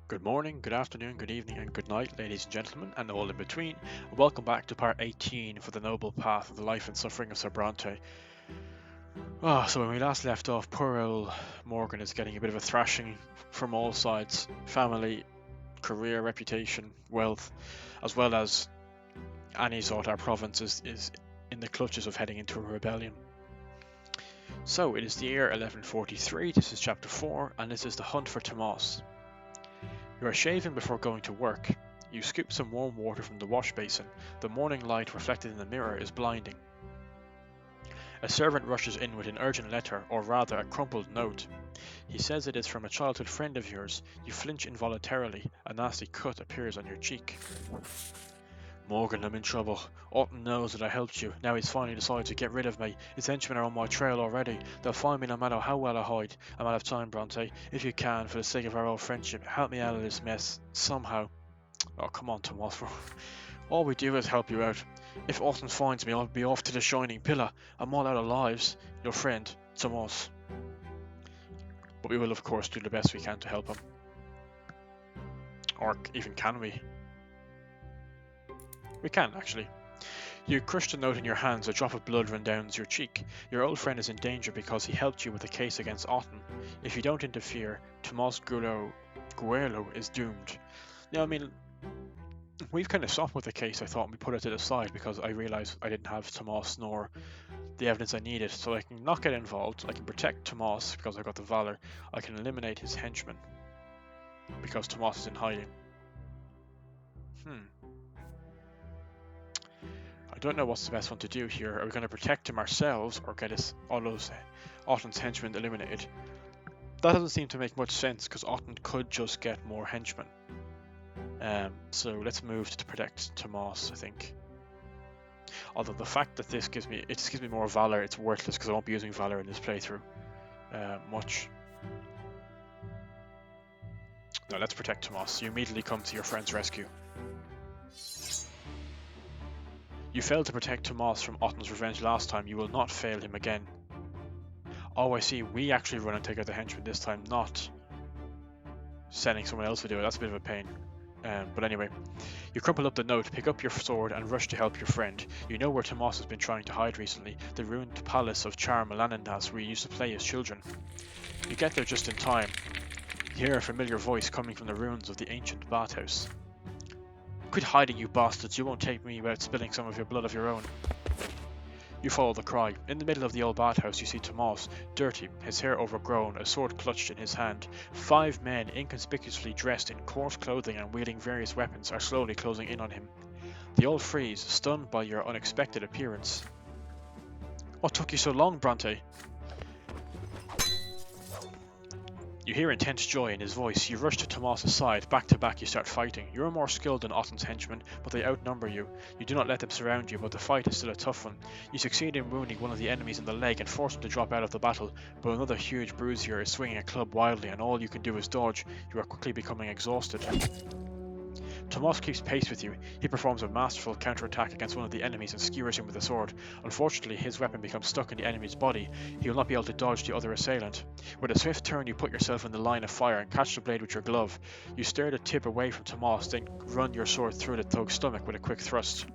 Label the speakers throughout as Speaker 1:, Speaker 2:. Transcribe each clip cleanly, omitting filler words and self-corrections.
Speaker 1: Good morning, good afternoon, good evening, and good night, ladies and gentlemen, and all in between. Welcome back to part 18 for the noble path of the life and suffering of Sir Brante. So when we last left off, poor old Morgan is getting a bit of a thrashing from all sides. Family, career, reputation, wealth, as well as Annie thought our province is in the clutches of heading into a rebellion. So it is the year 1143, this is chapter 4, and this is the hunt for Tomas. You are shaving before going to work. You scoop some warm water from the wash basin. The morning light reflected in the mirror is blinding. A servant rushes in with an urgent letter, or rather a crumpled note. He says it is from a childhood friend of yours. You flinch involuntarily. A nasty cut appears on your cheek. Morgan, I'm in trouble. Orton knows that I helped you. Now he's finally decided to get rid of me. His henchmen are on my trail already. They'll find me no matter how well I hide. I'm out of time, Brante. If you can, for the sake of our old friendship, help me out of this mess. Somehow. Oh, come on, Tomas. All we do is help you out. If Orton finds me, I'll be off to the Shining Pillar. I'm all out of lives. Your friend, Tomas. But we will, of course, do the best we can to help him. Or even can we? We can, actually. You crush the note in your hands, a drop of blood runs down your cheek. Your old friend is in danger because he helped you with the case against Orton. If you don't interfere, Tomas Guerlo is doomed. Now, I mean, we've kind of stopped with the case, I thought, and we put it to the side because I realised I didn't have Tomas nor the evidence I needed. So I can not get involved, I can protect Tomas because I've got the Valor, I can eliminate his henchmen because Tomas is in hiding. I don't know what's the best one to do here. Are we going to protect him ourselves or get all those Otton's henchmen eliminated? That doesn't seem to make much sense because Otton could just get more henchmen. So let's move to protect Tomas, I think. Although the fact that this gives me more Valor, it's worthless because I won't be using Valor in this playthrough much. No, let's protect Tomas. You immediately come to your friend's rescue. You failed to protect Tomas from Otton's revenge last time. You will not fail him again. Oh, I see. We actually run and take out the henchman this time, not sending someone else to do it. That's a bit of a pain. But anyway, you crumple up the note, pick up your sword, and rush to help your friend. You know where Tomas has been trying to hide recently, the ruined palace of Char Malanindas where you used to play as children. You get there just in time. You hear a familiar voice coming from the ruins of the ancient bathhouse. Quit hiding, you bastards. You won't take me without spilling some of your blood of your own. You follow the cry. In the middle of the old bathhouse you see Tomas, dirty, his hair overgrown, a sword clutched in his hand. 5 men, inconspicuously dressed in coarse clothing and wielding various weapons, are slowly closing in on him. They all freeze, stunned by your unexpected appearance. What took you so long, Brante? You hear intense joy in his voice. You rush to Tomas' side. Back to back you start fighting. You are more skilled than Otton's henchmen, but they outnumber you. You do not let them surround you, but the fight is still a tough one. You succeed in wounding one of the enemies in the leg and force him to drop out of the battle, but another huge bruiser is swinging a club wildly and all you can do is dodge. You are quickly becoming exhausted. Tomas keeps pace with you. He performs a masterful counterattack against one of the enemies and skewers him with a sword. Unfortunately, his weapon becomes stuck in the enemy's body. He will not be able to dodge the other assailant. With a swift turn, you put yourself in the line of fire and catch the blade with your glove. You steer the tip away from Tomas, then run your sword through the thug's stomach with a quick thrust.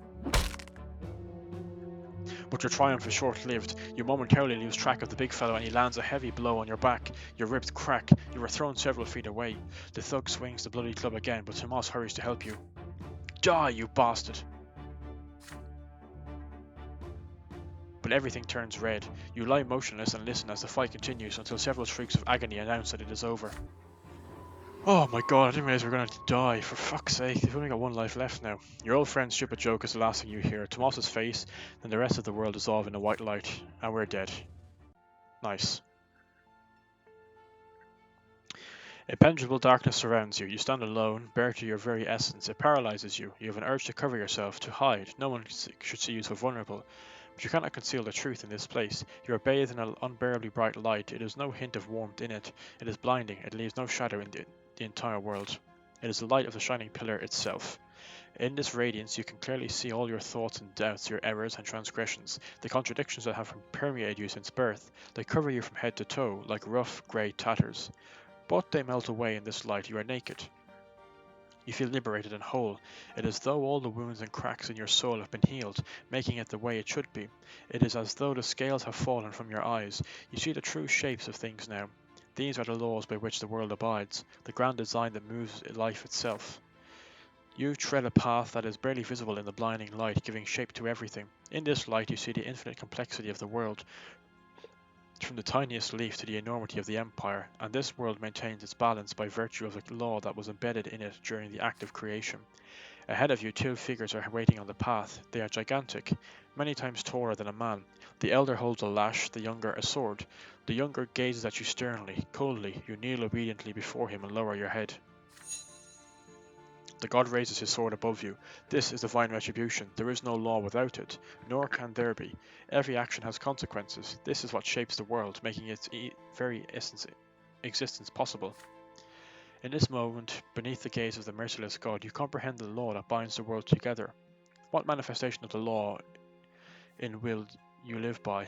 Speaker 1: But your triumph is short-lived. You momentarily lose track of the big fellow and he lands a heavy blow on your back. Your ribs crack. You are thrown several feet away. The thug swings the bloody club again, but Tomas hurries to help you. Die, you bastard! But everything turns red. You lie motionless and listen as the fight continues until several shrieks of agony announce that it is over. Oh my god, I didn't realize we were going to die. For fuck's sake, we've only got 1 life left now. Your old friend's stupid joke is the last thing you hear. Tomas's face, then the rest of the world dissolve in a white light, and we're dead. Nice. Impenetrable darkness surrounds you. You stand alone, bare to your very essence. It paralyzes you. You have an urge to cover yourself, to hide. No one should see you so vulnerable. But you cannot conceal the truth in this place. You are bathed in an unbearably bright light. It has no hint of warmth in it. It is blinding. It leaves no shadow in the entire world. It is the light of the shining pillar itself. In this radiance you can clearly see all your thoughts and doubts, your errors and transgressions, the contradictions that have permeated you since birth. They cover you from head to toe, like rough, grey tatters. But they melt away in this light. You are naked. You feel liberated and whole. It is as though all the wounds and cracks in your soul have been healed, making it the way it should be. It is as though the scales have fallen from your eyes. You see the true shapes of things now. These are the laws by which the world abides, the grand design that moves life itself. You tread a path that is barely visible in the blinding light, giving shape to everything. In this light you see the infinite complexity of the world, from the tiniest leaf to the enormity of the empire, and this world maintains its balance by virtue of the law that was embedded in it during the act of creation. Ahead of you, two figures are waiting on the path. They are gigantic, many times taller than a man. The elder holds a lash, the younger a sword. The younger gazes at you sternly, coldly. You kneel obediently before him and lower your head. The god raises his sword above you. This is divine retribution. There is no law without it, nor can there be. Every action has consequences. This is what shapes the world, making its very existence possible. In this moment, beneath the gaze of the merciless god, you comprehend the law that binds the world together. What manifestation of the law in will you live by?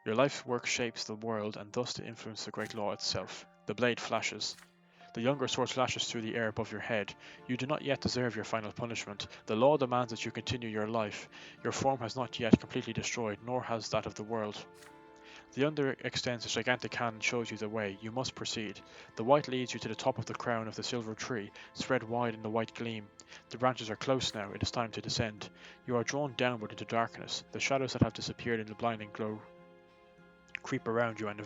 Speaker 1: Your life's work shapes the world and thus to influence the great law itself. The blade flashes. The younger sword flashes through the air above your head. You do not yet deserve your final punishment. The law demands that you continue your life. Your form has not yet completely destroyed, nor has that of the world. The under extends a gigantic hand and shows you the way. You must proceed. The white leads you to the top of the crown of the silver tree, spread wide in the white gleam. The branches are close now. It is time to descend. You are drawn downward into darkness. The shadows that have disappeared in the blinding glow creep around you and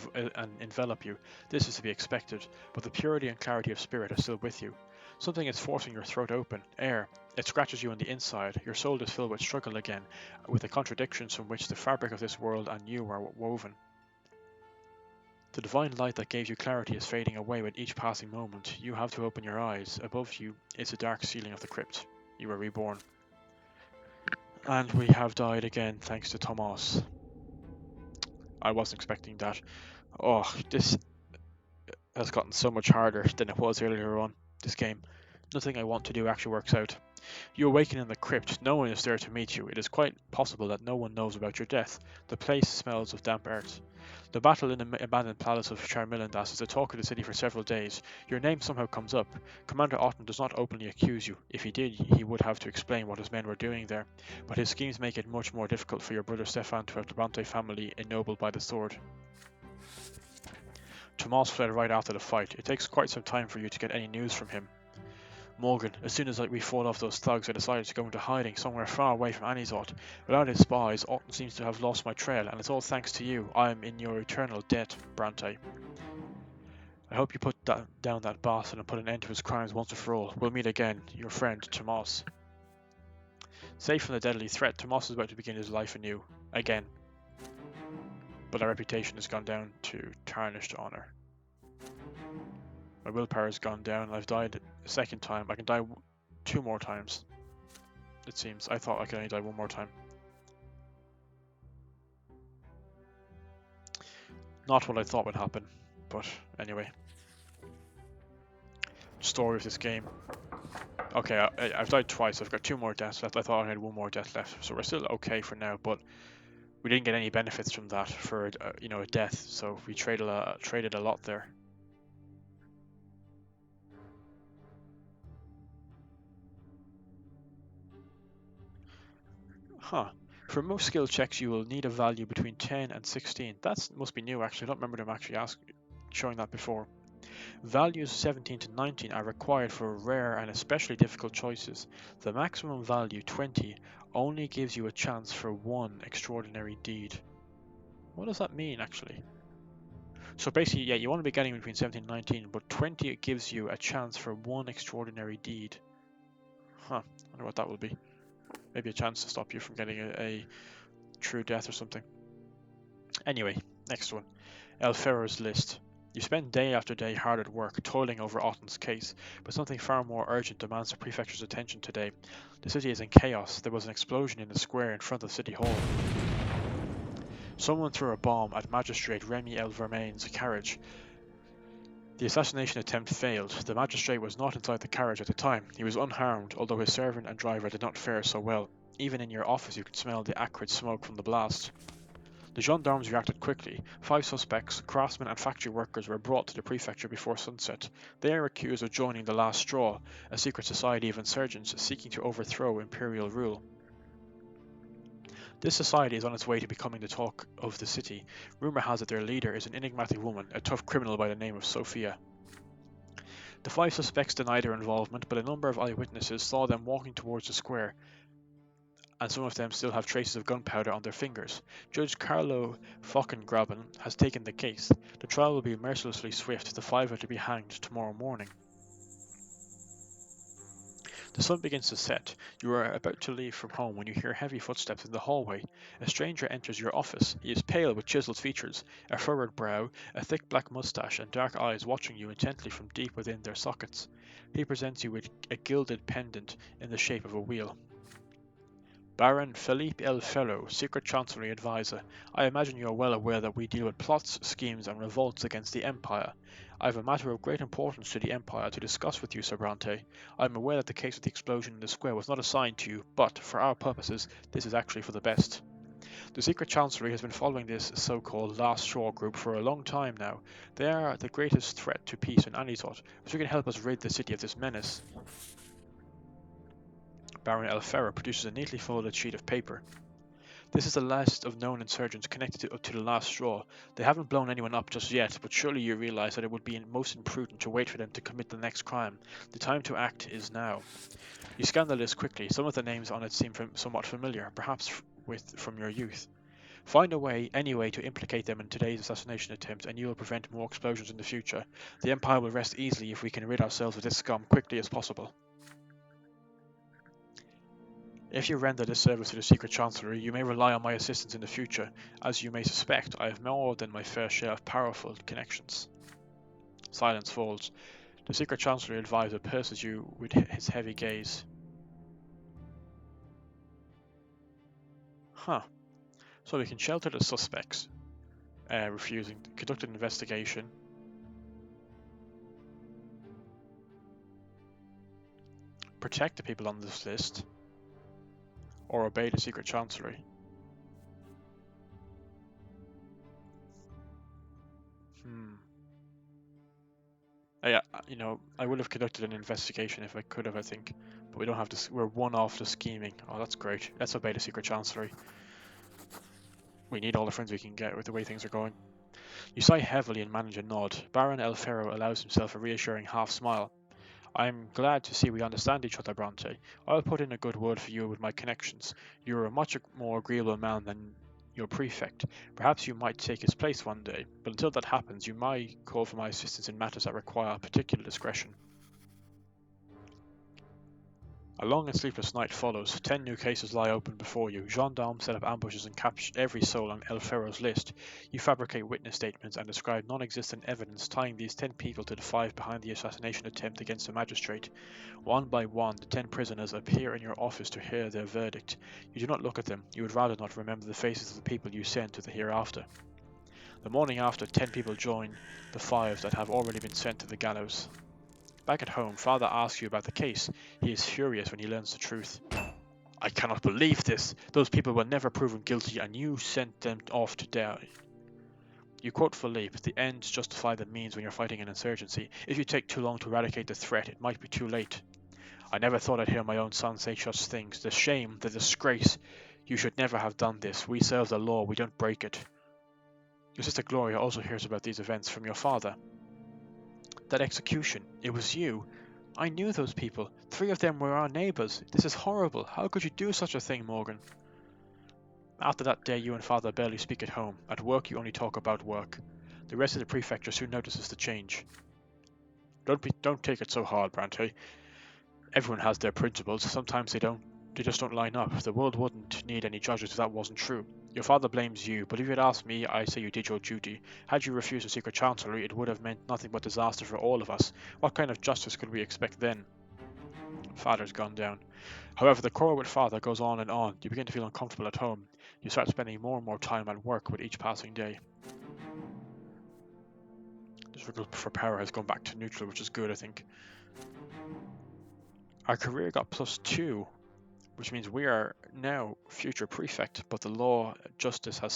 Speaker 1: envelop you. This is to be expected, but the purity and clarity of spirit are still with you. Something is forcing your throat open. Air. It scratches you on the inside. Your soul is filled with struggle again, with the contradictions from which the fabric of this world and you are woven. The divine light that gave you clarity is fading away with each passing moment. You have to open your eyes. Above you is the dark ceiling of the crypt. You are reborn. And we have died again, thanks to Tomas. I wasn't expecting that. Oh, this has gotten so much harder than it was earlier on, this game. Nothing I want to do actually works out. You awaken in the crypt. No one is there to meet you. It is quite possible that no one knows about your death. The place smells of damp earth. The battle in the abandoned palace of Charmilandas is the talk of the city for several days. Your name somehow comes up. Commander Otten does not openly accuse you. If he did, he would have to explain what his men were doing there. But his schemes make it much more difficult for your brother Stefan to have the Brante family ennobled by the sword. Tomas fled right after the fight. It takes quite some time for you to get any news from him. Morgan, as soon as we fought off those thugs, I decided to go into hiding somewhere far away from Anizot. Without his spies, Otten seems to have lost my trail, and it's all thanks to you. I am in your eternal debt, Brante. I hope you put down that bastard and put an end to his crimes once and for all. We'll meet again. Your friend, Tomas. Safe from the deadly threat, Tomas is about to begin his life anew. Again. But our reputation has gone down to tarnished honor. My willpower has gone down, and I've died a second time. I can die 2 more times, it seems. I thought I could only die 1 more time. Not what I thought would happen, but anyway. Story of this game. Okay, I've died twice. I've got 2 more deaths left. I thought I had 1 more death left, so we're still okay for now, but we didn't get any benefits from that for a death, so we traded a lot there. Huh. For most skill checks, you will need a value between 10 and 16. That must be new, actually. I don't remember them actually showing that before. Values 17 to 19 are required for rare and especially difficult choices. The maximum value, 20, only gives you a chance for 1 extraordinary deed. What does that mean, actually? So basically, yeah, you want to be getting between 17 and 19, but 20 gives you a chance for 1 extraordinary deed. Huh, I wonder what that will be. Maybe a chance to stop you from getting a true death or something. Anyway, next one. El Ferro's list. You spend day after day hard at work, toiling over Otten's case, but something far more urgent demands the prefecture's attention today. The city is in chaos. There was an explosion in the square in front of City Hall. Someone threw a bomb at Magistrate Remy El Vermaine's carriage. The assassination attempt failed. The magistrate was not inside the carriage at the time. He was unharmed, although his servant and driver did not fare so well. Even in your office you could smell the acrid smoke from the blast. The gendarmes reacted quickly. 5 suspects, craftsmen and factory workers, were brought to the prefecture before sunset. They are accused of joining the Last Straw, a secret society of insurgents seeking to overthrow imperial rule. This society is on its way to becoming the talk of the city. Rumor has it their leader is an enigmatic woman, a tough criminal by the name of Sophia. The 5 suspects denied their involvement, but a number of eyewitnesses saw them walking towards the square, and some of them still have traces of gunpowder on their fingers. Judge Carlo Fockengraben has taken the case. The trial will be mercilessly swift. The 5 are to be hanged tomorrow morning. The sun begins to set. You are about to leave from home when you hear heavy footsteps in the hallway. A stranger enters your office. He is pale with chiseled features, a furrowed brow, a thick black moustache, and dark eyes watching you intently from deep within their sockets. He presents you with a gilded pendant in the shape of a wheel. Baron Philippe El Ferro, Secret Chancellery Advisor. I imagine you are well aware that we deal with plots, schemes, and revolts against the Empire. I have a matter of great importance to the Empire to discuss with you, Sir Brante. I am aware that the case of the explosion in the square was not assigned to you, but, for our purposes, this is actually for the best. The Secret Chancellery has been following this so-called Last Straw group for a long time now. They are the greatest threat to peace in Anizot, which can help us rid the city of this menace. Baron El Ferro produces a neatly folded sheet of paper. This is the list of known insurgents connected to the Last Straw. They haven't blown anyone up just yet, but surely you realize that it would be most imprudent to wait for them to commit the next crime. The time to act is now. You scan the list quickly. Some of the names on it seem somewhat familiar, perhaps from your youth. Find a way, any way, to implicate them in today's assassination attempt, and you will prevent more explosions in the future. The Empire will rest easily if we can rid ourselves of this scum quickly as possible. If you render this service to the Secret Chancellery, you may rely on my assistance in the future. As you may suspect, I have more than my fair share of powerful connections. Silence falls. The Secret Chancellery Advisor pierces you with his heavy gaze. Huh. So we can shelter the suspects, refusing to conduct an investigation. Protect the people on this list. Or obey the Secret Chancellery. Yeah, I would have conducted an investigation if I could have, I think. But we don't have to, we're one off the scheming. Oh, that's great. Let's obey the Secret Chancellery. We need all the friends we can get with the way things are going. You sigh heavily and manage a nod. Baron El Ferro allows himself a reassuring half smile. I'm glad to see we understand each other, Brante. I'll put in a good word for you with my connections. You're a much more agreeable man than your prefect. Perhaps you might take his place one day, but until that happens, you might call for my assistance in matters that require particular discretion. A long and sleepless night follows. 10 new cases lie open before you. Gendarmes set up ambushes and capture every soul on El Ferro's list. You fabricate witness statements and describe non-existent evidence tying these 10 people to the 5 behind the assassination attempt against the magistrate. One by one, the 10 prisoners appear in your office to hear their verdict. You do not look at them. You would rather not remember the faces of the people you send to the hereafter. The morning after, 10 people join the 5 that have already been sent to the gallows. Back at home, Father asks you about the case. He is furious when he learns the truth. I cannot believe this. Those people were never proven guilty and you sent them off to die. You quote Philippe, the ends justify the means when you're fighting an insurgency. If you take too long to eradicate the threat, it might be too late. I never thought I'd hear my own son say such things. The shame, the disgrace. You should never have done this. We serve the law, we don't break it. Your sister Gloria also hears about these events from your father. That execution, it was you. I knew those people. 3 of them were our neighbours. This is horrible. How could you do such a thing, Morgan? After that day, you and Father barely speak at home. At work, you only talk about work. The rest of the prefecture soon notices the change. Don't take it so hard, Brante. Everyone has their principles. Sometimes they just don't line up. The world wouldn't need any judges if that wasn't true. Your father blames you, but if you'd asked me, I say you did your duty. Had you refused the Secret Chancellery, it would have meant nothing but disaster for all of us. What kind of justice could we expect then? Father's gone down. However, the quarrel with Father goes on and on. You begin to feel uncomfortable at home. You start spending more and more time at work with each passing day. The struggle for power has gone back to neutral, which is good, I think. Our career got +2, which means we are now future prefect, but the law justice has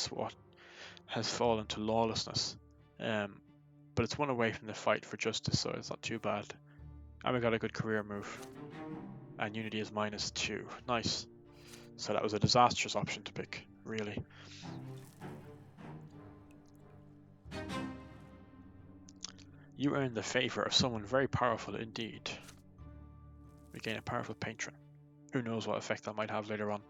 Speaker 1: has fallen to lawlessness. But it's one away from the fight for justice, so it's not too bad. And we got a good career move. And unity is -2. Nice. So that was a disastrous option to pick, really. You earn the favour of someone very powerful indeed. We gain a powerful patron. Who knows what effect that might have later on.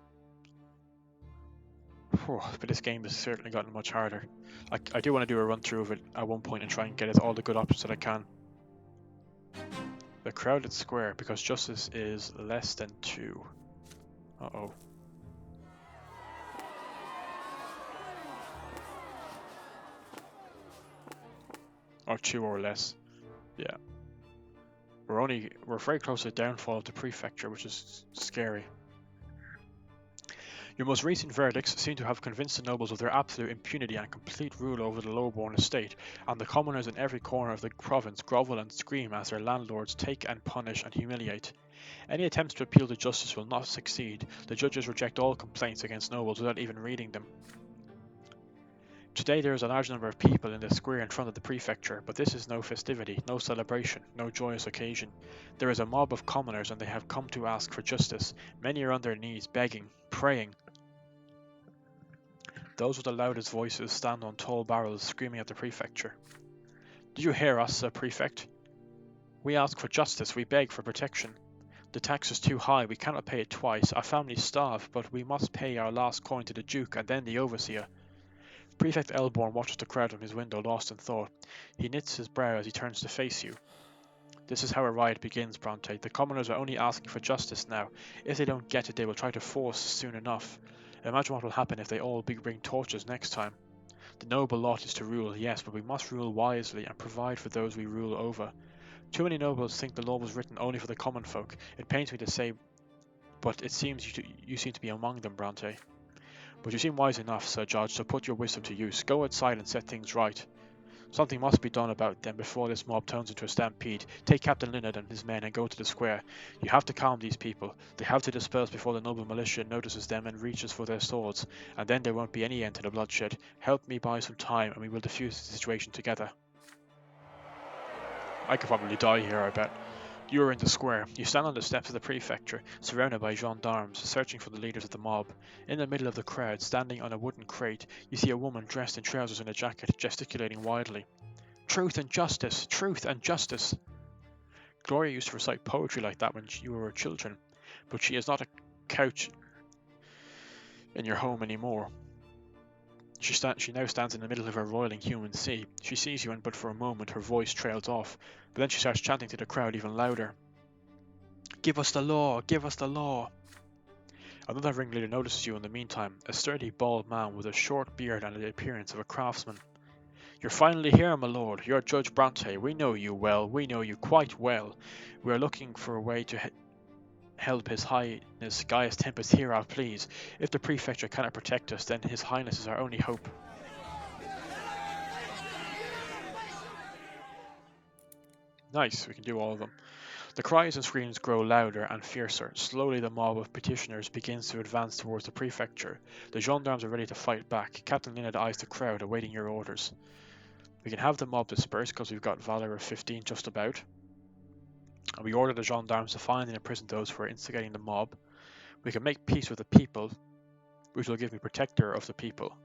Speaker 1: Whew, but this game has certainly gotten much harder. I do want to do a run through of it at one point and try and get all the good options that I can. The crowded square, because justice is less than 2. Uh-oh. Or 2 or less. Yeah. We're very close to the downfall of the prefecture, which is scary. Your most recent verdicts seem to have convinced the nobles of their absolute impunity and complete rule over the lowborn estate, and the commoners in every corner of the province grovel and scream as their landlords take and punish and humiliate. Any attempts to appeal to justice will not succeed. The judges reject all complaints against nobles without even reading them. Today there is a large number of people in the square in front of the prefecture, but this is no festivity, no celebration, no joyous occasion. There is a mob of commoners and they have come to ask for justice. Many are on their knees, begging, praying. Those with the loudest voices stand on tall barrels, screaming at the prefecture. Do you hear us, prefect? We ask for justice, we beg for protection. The tax is too high, we cannot pay it twice. Our families starve, but we must pay our last coin to the Duke and then the overseer. Prefect Elborn watches the crowd from his window, lost in thought. He knits his brow as he turns to face you. This is how a riot begins, Brante. The commoners are only asking for justice now. If they don't get it, they will try to force soon enough. Imagine what will happen if they all bring torches next time. The noble lot is to rule, yes, but we must rule wisely and provide for those we rule over. Too many nobles think the law was written only for the common folk. It pains me to say, but it seems you seem to be among them, Brante. But you seem wise enough, Sir Judge, so put your wisdom to use. Go outside and set things right. Something must be done about them before this mob turns into a stampede. Take Captain Linnet and his men and go to the square. You have to calm these people. They have to disperse before the noble militia notices them and reaches for their swords, and then there won't be any end to the bloodshed. Help me buy some time and we will defuse the situation together. I could probably die here, I bet. You are in the square. You stand on the steps of the prefecture, surrounded by gendarmes, searching for the leaders of the mob. In the middle of the crowd, standing on a wooden crate, you see a woman dressed in trousers and a jacket, gesticulating wildly. Truth and justice! Truth and justice! Gloria used to recite poetry like that when you were children, but she is not a couch in your home anymore. She now stands in the middle of a roiling human sea. She sees you and but for a moment her voice trails off, but then she starts chanting to the crowd even louder. Give us the law! Give us the law! Another ringleader notices you in the meantime, a sturdy bald man with a short beard and the appearance of a craftsman. You're finally here, my lord. You're Judge Brante. We know you well. We know you quite well. We are looking for a way to help His Highness Gaius Tempest here out, please. If the prefecture cannot protect us, then His Highness is our only hope. Nice, we can do all of them. The cries and screams grow louder and fiercer. Slowly the mob of petitioners begins to advance towards the prefecture. The gendarmes are ready to fight back. Captain Linnet eyes the crowd, awaiting your orders. We can have the mob dispersed because we've got Valor of 15 just about. And we order the gendarmes to find and imprison those who are instigating the mob. We can make peace with the people, which will give me protector of the people.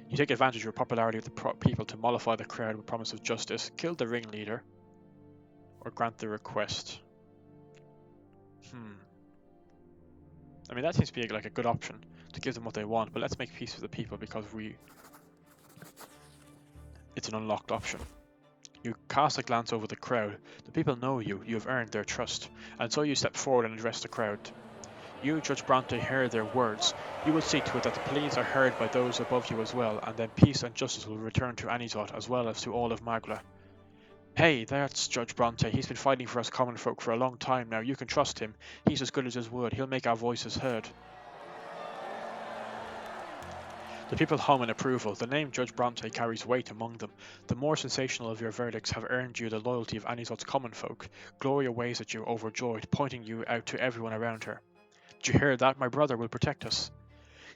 Speaker 1: You take advantage of your popularity with the people to mollify the crowd with promise of justice, kill the ringleader, or grant the request. I mean, that seems to be like a good option to give them what they want, but let's make peace with the people because it's an unlocked option. You cast a glance over the crowd. The people know you have earned their trust, and so you step forward and address the crowd. You, Judge Brante, hear their words. You will see to it that the pleas are heard by those above you as well, and then peace and justice will return to Anizot as well as to all of Magla. Hey, that's Judge Brante. He's been fighting for us common folk for a long time now. You can trust him. He's as good as his word. He'll make our voices heard. The people hum in approval. The name Judge Brante carries weight among them. The more sensational of your verdicts have earned you the loyalty of Anizot's common folk. Gloria waves at you, overjoyed, pointing you out to everyone around her. Did you hear that? My brother will protect us.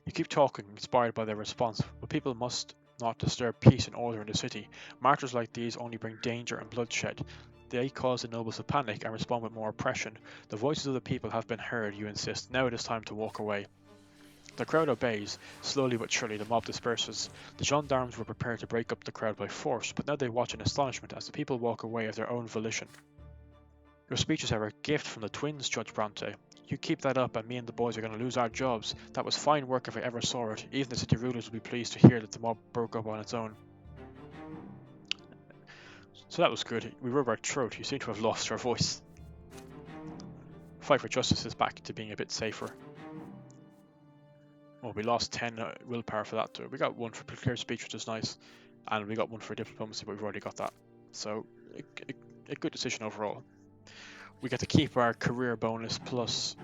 Speaker 1: You keep talking, inspired by their response, but people must not disturb peace and order in the city. Martyrs like these only bring danger and bloodshed. They cause the nobles to panic and respond with more oppression. The voices of the people have been heard, you insist. Now it is time to walk away. The crowd obeys. Slowly but surely the mob disperses. The gendarmes were prepared to break up the crowd by force, but now they watch in astonishment as the people walk away of their own volition. Your speeches are a gift from the twins, Judge Brante. You keep that up and me and the boys are going to lose our jobs. That was fine work if I ever saw it. Even the city rulers will be pleased to hear that the mob broke up on its own. So that was good. We rub our throat. You seem to have lost your voice. Fight for justice is back to being a bit safer. Well, we lost 10 willpower for that too. We got 1 for clear speech, which is nice. And we got 1 for diplomacy, but we've already got that. So, a good decision overall. We get to keep our career bonus plus...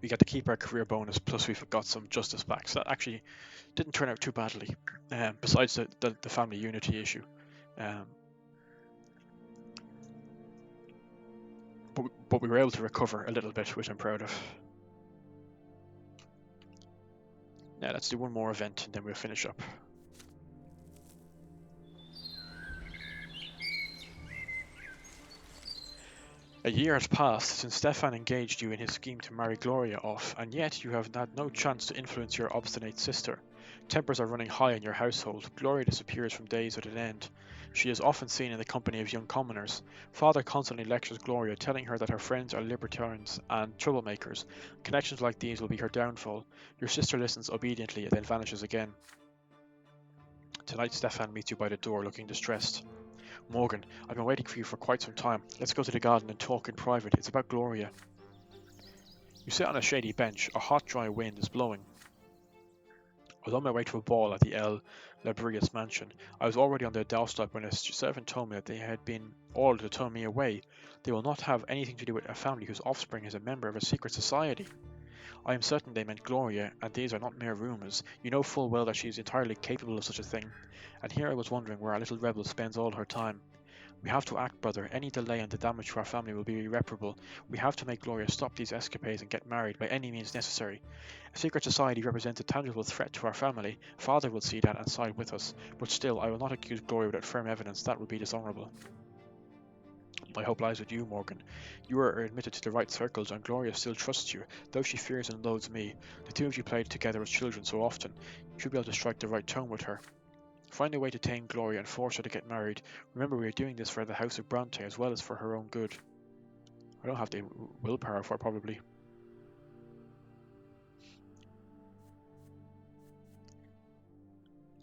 Speaker 1: we've got some justice back. So that actually didn't turn out too badly. Besides the family unity issue. But we were able to recover a little bit, which I'm proud of. Now let's do 1 more event and then we'll finish up. A year has passed since Stefan engaged you in his scheme to marry Gloria off, and yet you have had no chance to influence your obstinate sister. Tempers are running high in your household. Gloria disappears from days without an end. She is often seen in the company of young commoners. Father constantly lectures Gloria, telling her that her friends are libertarians and troublemakers. Connections like these will be her downfall. Your sister listens obediently and then vanishes again. Tonight Stefan meets you by the door, looking distressed. Morgan, I've been waiting for you for quite some time. Let's go to the garden and talk in private. It's about Gloria. You sit on a shady bench. A hot, dry wind is blowing. I was on my way to a ball at the El Labrius mansion. I was already on their doorstep when a servant told me that they had been ordered to turn me away. They will not have anything to do with a family whose offspring is a member of a secret society. I am certain they meant Gloria, and these are not mere rumours. You know full well that she is entirely capable of such a thing. And here I was wondering where our little rebel spends all her time. We have to act, brother. Any delay and the damage to our family will be irreparable. We have to make Gloria stop these escapades and get married by any means necessary. A secret society represents a tangible threat to our family. Father will see that and side with us. But still, I will not accuse Gloria without firm evidence. That would be dishonourable. My hope lies with you, Morgan. You are admitted to the right circles, and Gloria still trusts you, though she fears and loathes me. The 2 of you played together as children so often. You should be able to strike the right tone with her. Find a way to tame Gloria and force her to get married. Remember, we are doing this for the House of Brante as well as for her own good. I don't have the willpower for it, probably.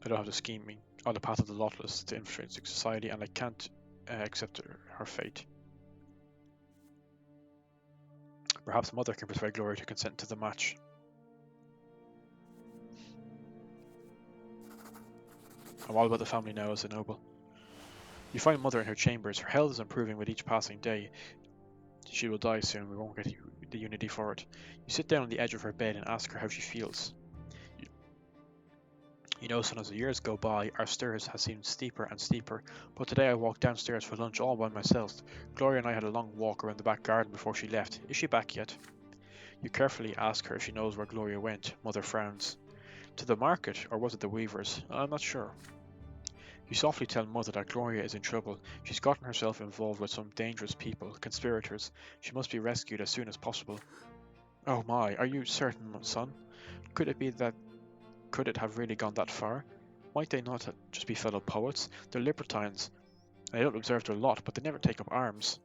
Speaker 1: I don't have the scheming on the path of the lawless to influence society, and I can't accept her fate. Perhaps Mother can persuade Gloria to consent to the match. I'm all about the family now as a noble. You find Mother in her chambers. Her health is improving with each passing day. She will die soon. We won't get the unity for it. You sit down on the edge of her bed and ask her how she feels. You know, son, as the years go by, our stairs have seemed steeper and steeper, but today I walked downstairs for lunch all by myself. Gloria and I had a long walk around the back garden before she left. Is she back yet? You carefully ask her if she knows where Gloria went. Mother frowns. To the market, or was it the weavers? I'm not sure. You softly tell Mother that Gloria is in trouble. She's gotten herself involved with some dangerous people, conspirators. She must be rescued as soon as possible. Oh my, are you certain, son? Could it have really gone that far? Might they not just be fellow poets? They're libertines. I don't observe their lot, but they never take up arms.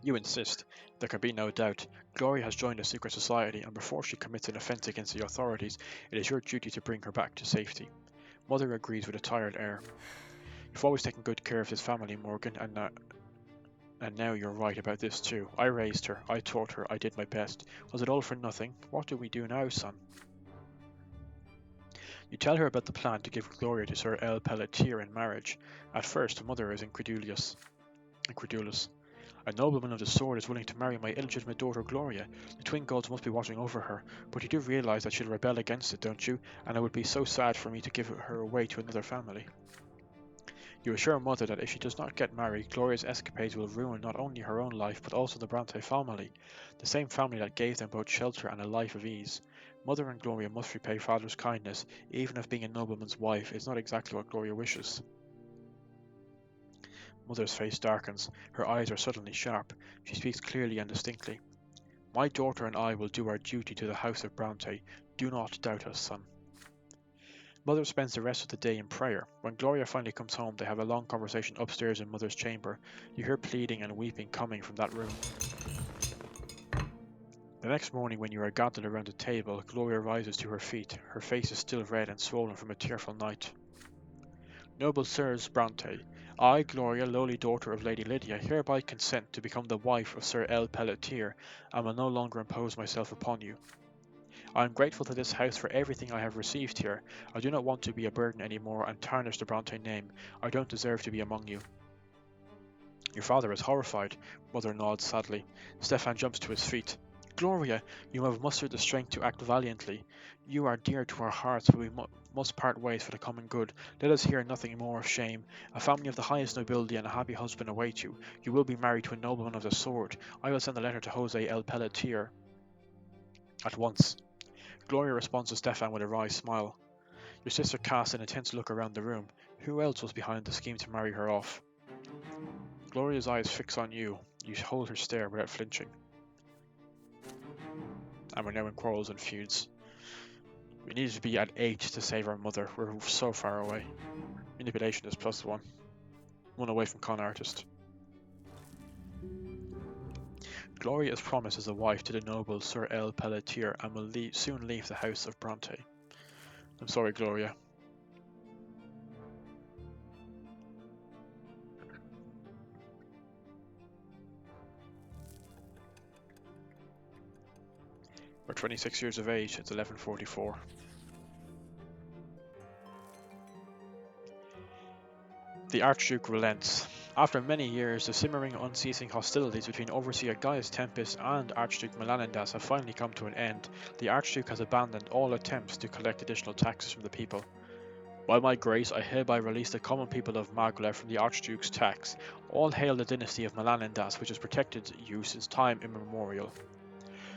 Speaker 1: You insist. There can be no doubt. Gloria has joined a secret society, and before she commits an offence against the authorities, it is your duty to bring her back to safety. Mother agrees with a tired air. You've always taken good care of this family, Morgan, and now you're right about this too. I raised her, I taught her, I did my best. Was it all for nothing? What do we do now, son? You tell her about the plan to give Gloria to Sir El Pelletier in marriage. At first, Mother is incredulous. A nobleman of the sword is willing to marry my illegitimate daughter Gloria. The twin gods must be watching over her, but you do realise that she'll rebel against it, don't you? And it would be so sad for me to give her away to another family. You assure Mother that if she does not get married, Gloria's escapades will ruin not only her own life but also the Brante family, the same family that gave them both shelter and a life of ease. Mother and Gloria must repay Father's kindness, even if being a nobleman's wife is not exactly what Gloria wishes. Mother's face darkens. Her eyes are suddenly sharp. She speaks clearly and distinctly. My daughter and I will do our duty to the house of Brante. Do not doubt us, son. Mother spends the rest of the day in prayer. When Gloria finally comes home, they have a long conversation upstairs in Mother's chamber. You hear pleading and weeping coming from that room. The next morning, when you are gathered around the table, Gloria rises to her feet. Her face is still red and swollen from a tearful night. Noble Sirs Brante, I, Gloria, lowly daughter of Lady Lydia, hereby consent to become the wife of Sir L. Pelletier, and will no longer impose myself upon you. I am grateful to this house for everything I have received here. I do not want to be a burden any more and tarnish the Bronte name. I don't deserve to be among you. Your father is horrified. Mother nods sadly. Stefan jumps to his feet. Gloria, you have mustered the strength to act valiantly. You are dear to our hearts, but we must part ways for the common good. Let us hear nothing more of shame. A family of the highest nobility and a happy husband await you. You will be married to a nobleman of the sword. I will send a letter to Jose L. Pelletier at once. Gloria responds to Stefan with a wry smile. Your sister casts an intense look around the room. Who else was behind the scheme to marry her off? Gloria's eyes fix on you. You hold her stare without flinching. And we're now in quarrels and feuds. We needed to be at 8 to save our mother. We're so far away. Manipulation is +1. 1 away from con artist. Gloria is promised as a wife to the noble Sir L. Pelletier and will soon leave the house of Brante. I'm sorry, Gloria. We're 26 years of age. It's 1144. The Archduke relents. After many years, the simmering, unceasing hostilities between Overseer Gaius Tempest and Archduke Melanindas have finally come to an end. The Archduke has abandoned all attempts to collect additional taxes from the people. By my grace, I hereby release the common people of Magla from the Archduke's tax. All hail the dynasty of Melanindas, which has protected you since time immemorial.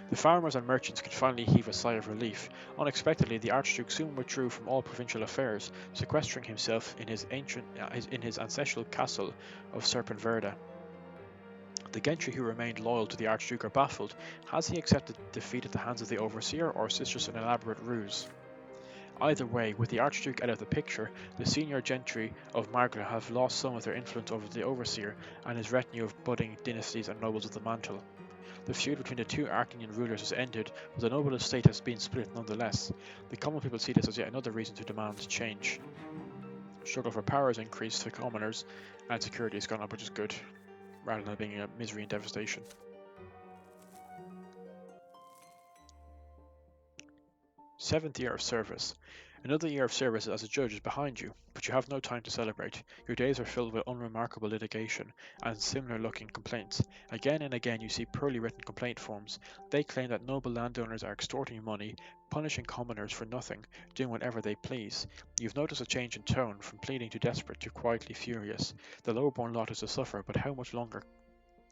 Speaker 1: The farmers and merchants could finally heave a sigh of relief. Unexpectedly, the Archduke soon withdrew from all provincial affairs, sequestering himself in his ancestral castle of Serpenverda. The gentry who remained loyal to the Archduke are baffled. Has he accepted defeat at the hands of the Overseer, or is this just an elaborate ruse? Either way, with the Archduke out of the picture, the senior gentry of Margla have lost some of their influence over the Overseer and his retinue of budding dynasties and nobles of the mantle. The feud between the two Arcanian rulers has ended, but the noble estate has been split nonetheless. The common people see this as yet another reason to demand change. Struggle for power has increased for commoners, and security has gone up, which is good, rather than being a misery and devastation. 7th year of service. Another year of service as a judge is behind you, but you have no time to celebrate. Your days are filled with unremarkable litigation and similar-looking complaints. Again and again you see poorly written complaint forms. They claim that noble landowners are extorting money, punishing commoners for nothing, doing whatever they please. You've noticed a change in tone, from pleading to desperate to quietly furious. The low-born lot is to suffer, but how much longer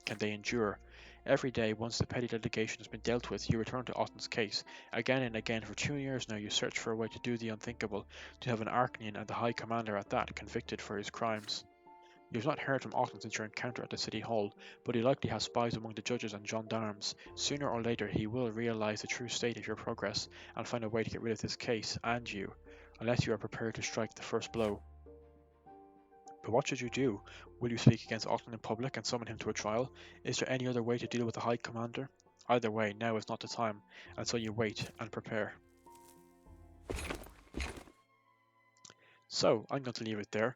Speaker 1: can they endure? Every day, once the petty litigation has been dealt with, you return to Otton's case. Again and again, for 2 years now, you search for a way to do the unthinkable, to have an Arcanian, and the High Commander at that, convicted for his crimes. You have not heard from Otton since your encounter at the City Hall, but he likely has spies among the judges and gendarmes. Sooner or later, he will realize the true state of your progress, and find a way to get rid of this case, and you, unless you are prepared to strike the first blow. But what should you do? Will you speak against Otton in public and summon him to a trial? Is there any other way to deal with the High Commander? Either way, now is not the time, and so you wait and prepare. So, I'm going to leave it there.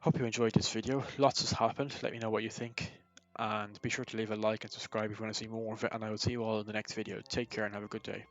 Speaker 1: Hope you enjoyed this video. Lots has happened. Let me know what you think. And be sure to leave a like and subscribe if you want to see more of it, and I will see you all in the next video. Take care and have a good day.